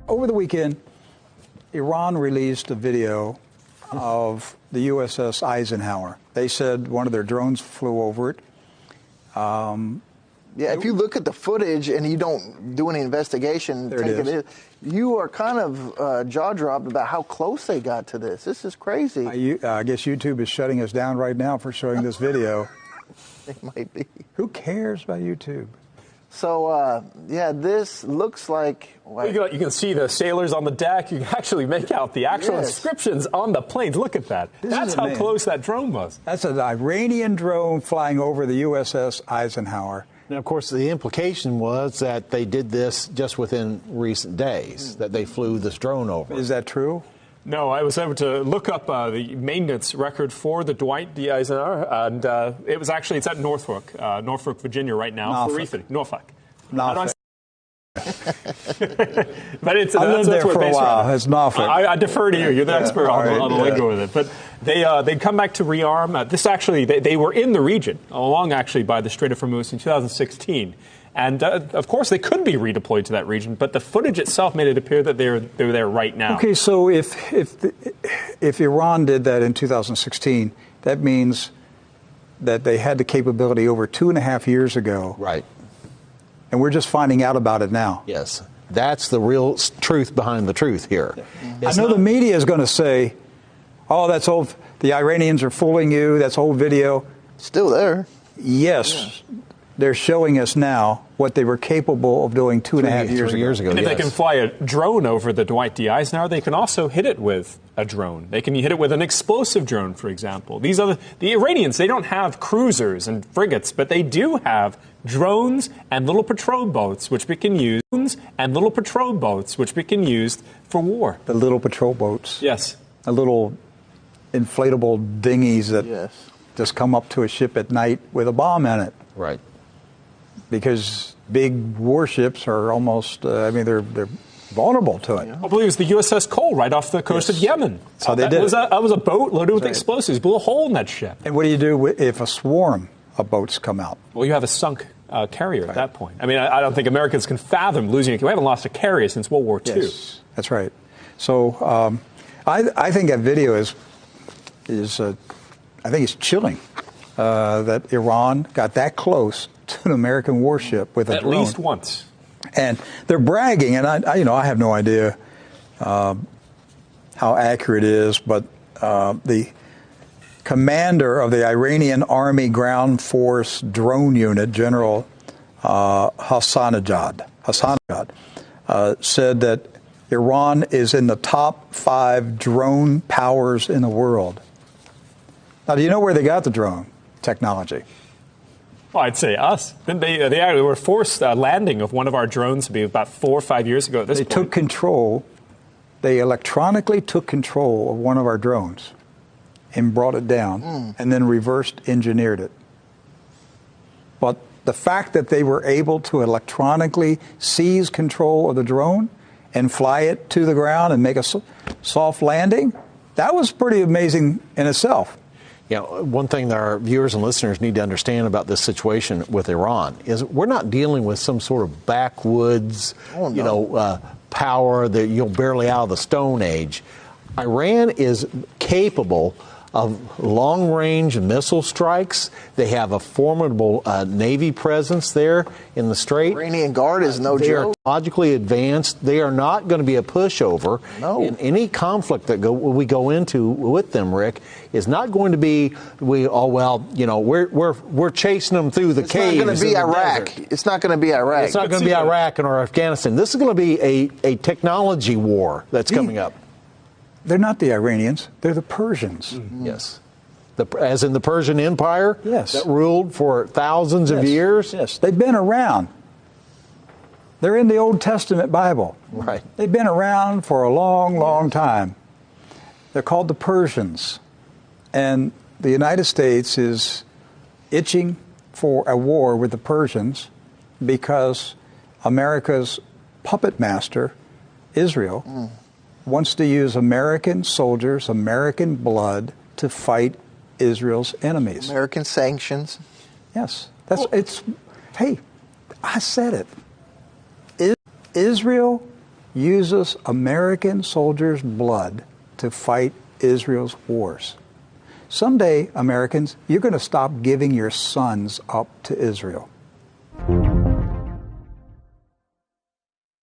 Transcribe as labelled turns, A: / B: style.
A: Over the weekend, Iran released a video of the USS Eisenhower. They said one of their drones flew over it.
B: Yeah, if you look at the footage and you don't do any investigation, you are kind of jaw-dropped about how close they got to this. This is crazy.
A: I guess YouTube is shutting us down right now for showing this video.
B: It might be.
A: Who cares about YouTube?
B: So, yeah, this looks like...
C: You can see the sailors on the deck. You can actually make out the actual inscriptions on the planes. Look at that. That's how close that drone was.
A: That's an Iranian drone flying over the USS Eisenhower.
D: Now, of course, the implication was that they did this just within recent days, that they flew this drone over.
A: Is that true?
C: No, I was able to look up the maintenance record for the Dwight D. Eisenhower, and it's at Norfolk, Virginia right now. Norfolk. But it's
A: I lived there for a while. It's Norfolk.
C: I defer to you. You're the expert on the lingo with it. But they come back to rearm. This actually, they were in the region, along actually by the Strait of Hormuz in 2016. And, of course, they could be redeployed to that region, but the footage itself made it appear that they're there right now.
A: Okay, so if Iran did that in 2016, that means that they had the capability over 2.5 years ago.
D: Right.
A: And we're just finding out about it now.
D: Yes. That's the real truth behind the truth here.
A: I know the media is going to say, oh, that's old. The Iranians are fooling you. That's old video.
B: Still there.
A: Yes. They're showing us now what they were capable of doing 2.5 years ago.
C: And if they can fly a drone over the Dwight D. Eisenhower, they can also hit it with a drone. They can hit it with an explosive drone, for example. These are the Iranians. They don't have cruisers and frigates, but they do have drones and little patrol boats, which we can use, for war.
A: The little patrol boats.
C: Yes.
A: The little inflatable dinghies that just come up to a ship at night with a bomb in it.
D: Right.
A: Because big warships are almost, they're vulnerable to it.
C: I believe it was the USS Cole right off the coast of Yemen.
A: So that
C: was a boat loaded with explosives. Blew a hole in that ship.
A: And what do you do if a swarm of boats come out?
C: Well, you have a sunk carrier at that point. I mean, I don't think Americans can fathom losing a carrier. We haven't lost a carrier since World War II.
A: Yes, that's right. So I think that video is I think it's chilling that Iran got that close to an American warship with a drone.
C: At least once.
A: And they're bragging, and I have no idea how accurate it is, but the commander of the Iranian Army Ground Force Drone Unit, General Hassanajad, said that Iran is in the top 5 drone powers in the world. Now, do you know where they got the drone technology?
C: Well, I'd say us. They were forced landing of one of our drones to be about 4 or 5 years ago at this point.
A: They took control. They electronically took control of one of our drones and brought it down and then reversed engineered it. But the fact that they were able to electronically seize control of the drone and fly it to the ground and make a soft landing, that was pretty amazing in itself.
D: Yeah, one thing that our viewers and listeners need to understand about this situation with Iran is we're not dealing with some sort of backwoods, power that you'll barely out of the Stone Age. Iran is capable of long-range missile strikes. They have a formidable Navy presence there in the Strait.
B: Iranian Guard is no joke.
D: They are technologically advanced. They are not going to be a pushover.
B: No.
D: And any conflict that we go into with them, Rick, is not going to be we're chasing them through the caves.
B: It's not going to be Iraq.
D: Desert.
B: It's not going to be Iraq.
D: It's not going to be Iraq or Afghanistan. This is going to be a technology war that's coming up.
A: They're not the Iranians. They're the Persians.
D: Mm-hmm. Yes. As in the Persian Empire?
A: Yes.
D: That ruled for thousands of years?
A: Yes. They've been around. They're in the Old Testament Bible.
D: Right.
A: They've been around for a long, long time. They're called the Persians. And the United States is itching for a war with the Persians because America's puppet master, Israel, wants to use American soldiers, American blood, to fight Israel's enemies.
B: American sanctions.
A: Yes. Hey, I said it. Israel uses American soldiers' blood to fight Israel's wars. Someday, Americans, you're going to stop giving your sons up to Israel.